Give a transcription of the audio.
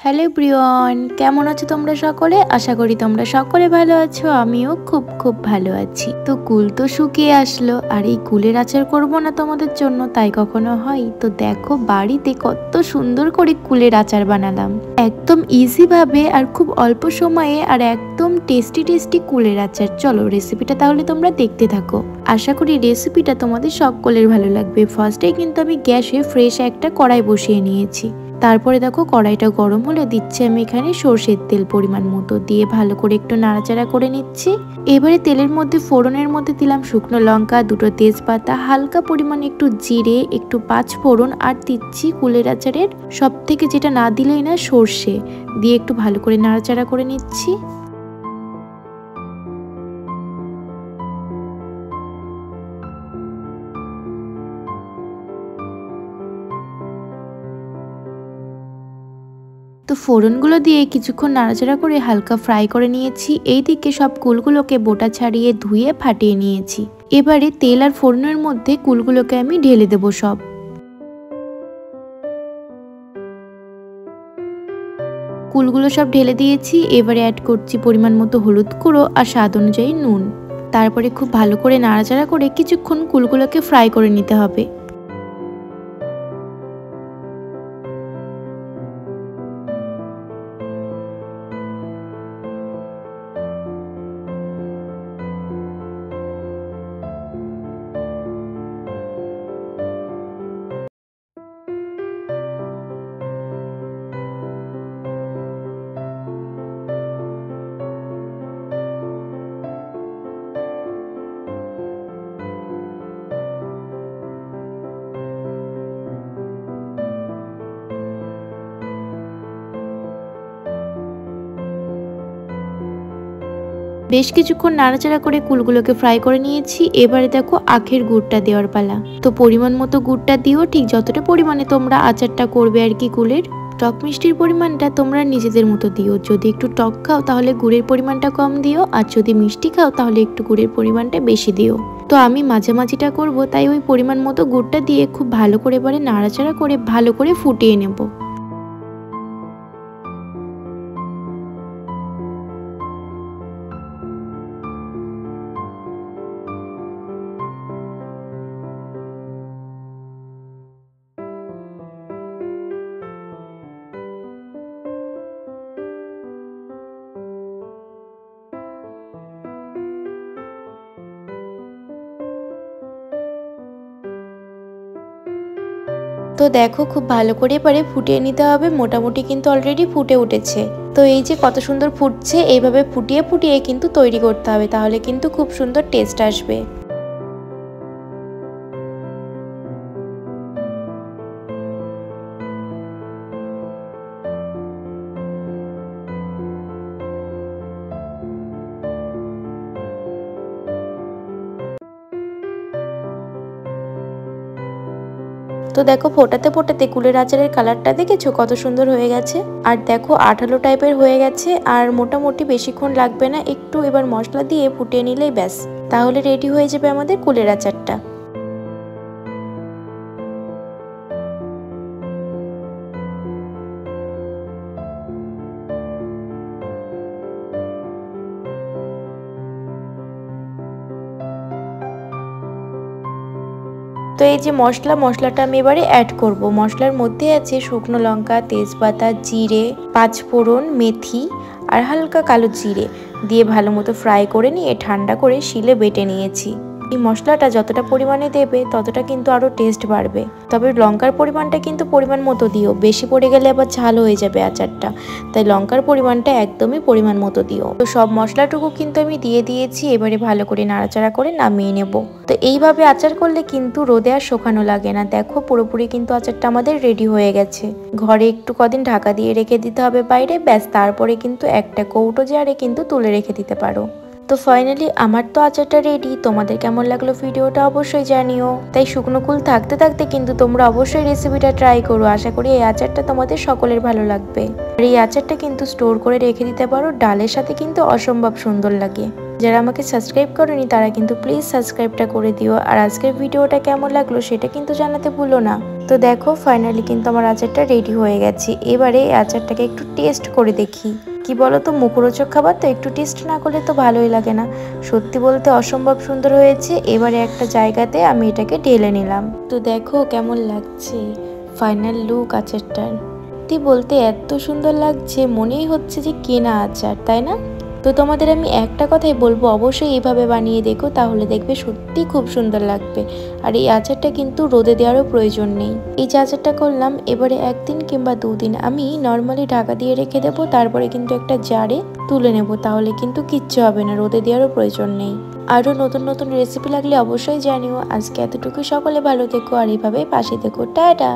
Hello everyone, কেমন আছো তোমরা সকলে? আশা করি তোমরা সকলে ভালো আছো। আমিও খুব খুব ভালো আছি। তো কুল তো শুকিয়ে আসলো, আর এই কুলের আচার করবো না তোমাদের জন্য তাই কখনো হয়? তো দেখো বাড়িতে কত সুন্দর করে কুলের আচার বানালাম, একদম ইজি ভাবে আর খুব অল্প সময়ে, আর একদম টেস্টি টেস্টি কুলের আচার। চলো রেসিপিটা তাহলে তোমরা দেখতে থাকো। আশা করি রেসিপিটা তোমাদের সকলের ভালো লাগবে। ফার্স্টে কিন্তু আমি গ্যাসে ফ্রেশ একটা কড়াই বসিয়ে নিয়েছি। তারপরে দেখো কড়াইটা গরম হলে দিচ্ছি আমি এখানে সর্ষের তেল পরিমাণ মতো, দিয়ে ভালো করে একটু নাড়াচাড়া করে নিচ্ছি। এবারে তেলের মধ্যে ফোড়নের মধ্যে দিলাম শুকনো লঙ্কা, দুটো তেজপাতা, হালকা পরিমাণে একটু জিরে, একটু পাঁচ ফোড়ন, আর দিচ্ছি কুলের আচারের সব থেকে যেটা না দিলেই না, সর্ষে, দিয়ে একটু ভালো করে নাড়াচাড়া করে নিচ্ছি। তো ফোড়নগুলো দিয়ে কিছুক্ষণ নাড়াচাড়া করে হালকা ফ্রাই করে নিয়েছি। এইদিকে সব কুলগুলোকে বোটা ছাড়িয়ে ধুয়ে ফাটিয়ে নিয়েছি। এবারে তেল আর ফোড়নের মধ্যে কুলগুলোকে আমি ঢেলে দেবো সব। কুলগুলো সব ঢেলে দিয়েছি। এবারে অ্যাড করছি পরিমাণ মতো হলুদ গুঁড়ো আর স্বাদ অনুযায়ী নুন। তারপরে খুব ভালো করে নাড়াচাড়া করে কিছুক্ষণ কুলগুলোকে ফ্রাই করে নিতে হবে। বেশ কিছুক্ষণ নাড়াচাড়া করে কুলগুলোকে ফ্রাই করে নিয়েছি। এবারে দেখো আখের গুড়টা দেওয়ার পালা। তো পরিমাণ মতো গুড়টা দিও, ঠিক যতটা পরিমাণে তোমরা আচারটা করবে আর কি কুলের। টক মিষ্টির পরিমাণটা তোমরা নিজেদের মতো দিও। যদি একটু টক খাও তাহলে গুড়ের পরিমাণটা কম দিও, আর যদি মিষ্টি খাও তাহলে একটু গুড়ের পরিমাণটা বেশি দিও। তো আমি মাঝামাঝিটা করব, তাই ওই পরিমাণ মতো গুড়টা দিয়ে খুব ভালো করে এবারে নাড়াচাড়া করে ভালো করে ফুটিয়ে নেব। তো দেখো খুব ভালো করে এবারে ফুটিয়ে নিতে হবে। মোটামুটি কিন্তু অলরেডি ফুটে উঠেছে। তো এই যে কত সুন্দর ফুটছে, এইভাবে ফুটিয়ে ফুটিয়ে কিন্তু তৈরি করতে হবে, তাহলে কিন্তু খুব সুন্দর টেস্ট আসবে। তো দেখো ফোটাতে ফোটাতে কুলের আচারের কালারটা দেখেছো কত সুন্দর হয়ে গেছে। আর দেখো আঠালো টাইপের হয়ে গেছে, আর মোটামুটি বেশিক্ষণ লাগবে না, একটু এবার মশলা দিয়ে ফুটিয়ে নিলেই ব্যাস, তাহলে রেডি হয়ে যাবে আমাদের কুলের আচারটা। তো এই যে মশলাটা আমি এবারে অ্যাড করব। মশলার মধ্যে আছে শুকনো লঙ্কা, তেজপাতা, জিরে, পাঁচ ফোড়ন, মেথি আর হালকা কালো জিরে, দিয়ে ভালো মতো ফ্রাই করে নিয়ে ঠান্ডা করে শিলে বেটে নিয়েছি। এই মশলাটা যতটা পরিমাণে দেবে ততটা কিন্তু আরো টেস্ট বাড়বে। তবে লঙ্কার পরিমাণটা কিন্তু পরিমাণ মতো দিও, বেশি পড়ে গেলে আবার ঝাল হয়ে যাবে আচারটা, তাই লঙ্কার পরিমাণটা একদমই পরিমাণ মতো দিও। তো সব মশলাটুকু কিন্তু আমি দিয়ে দিয়েছি। এবারে ভালো করে নাড়াচাড়া করে নামিয়ে নেব। তো এইভাবে আচার করলে কিন্তু রোদে আর শুকানো লাগে না। দেখো পুরোপুরি কিন্তু আচারটা আমাদের রেডি হয়ে গেছে। ঘরে একটু কদিন ঢাকা দিয়ে রেখে দিতে হবে বাইরে, ব্যাস, তারপরে কিন্তু একটা কৌটো জারে কিন্তু তুলে রেখে দিতে পারো। তো ফাইনালি আমার তো আচারটা রেডি। তোমাদের কেমন লাগলো ভিডিওটা অবশ্যই জানিও। তাই শুকনো কুল থাকতে থাকতে কিন্তু তোমরা অবশ্যই রেসিপিটা ট্রাই করো। আশা করি এই আচারটা তোমাদের সকলের ভালো লাগবে। আর এই আচারটা কিন্তু স্টোর করে রেখে দিতে পারো, ডালের সাথে কিন্তু অসম্ভব সুন্দর লাগে। যারা আমাকে সাবস্ক্রাইব করেনি তারা কিন্তু প্লিজ সাবস্ক্রাইবটা করে দিও। আর আজকের ভিডিওটা কেমন লাগলো সেটা কিন্তু জানাতে ভুলো না। তো দেখো ফাইনালি কিন্তু আমার আচারটা রেডি হয়ে গেছে। এবারে এই আচারটাকে একটু টেস্ট করে দেখি। কি বলো তো, মুখরোচক খাবার তো একটু টেস্ট না করলে তো ভালোই লাগে না। সত্যি বলতে অসম্ভব সুন্দর হয়েছে। এবারে একটা জায়গাতে আমি এটাকে ঢেলে নিলাম। তো দেখো কেমন লাগছে ফাইনাল লুক আচারটার। সত্যি বলতে এত সুন্দর লাগছে, মনেই হচ্ছে যে কেনা আচার, তাই না? তো তোমাদের আমি একটা কথাই বলবো, অবশ্যই এইভাবে বানিয়ে দেখো, তাহলে দেখবে সত্যি খুব সুন্দর লাগবে। আর এই আচারটা কিন্তু রোদে দেওয়ারও প্রয়োজন নেই। এই যে আচারটা করলাম, এবারে 1 দিন কিংবা 2 দিন আমি নর্মালি ঢাকা দিয়ে রেখে দেবো, তারপরে কিন্তু একটা জারে তুলে নেব, তাহলে কিন্তু কিচ্ছু হবে না, রোদে দেওয়ারও প্রয়োজন নেই। আরও নতুন নতুন রেসিপি লাগলে অবশ্যই জানিও। আজকে এতটুকু, সকলে ভালো থেকো আর এইভাবে পাশে থেকো। টাটা।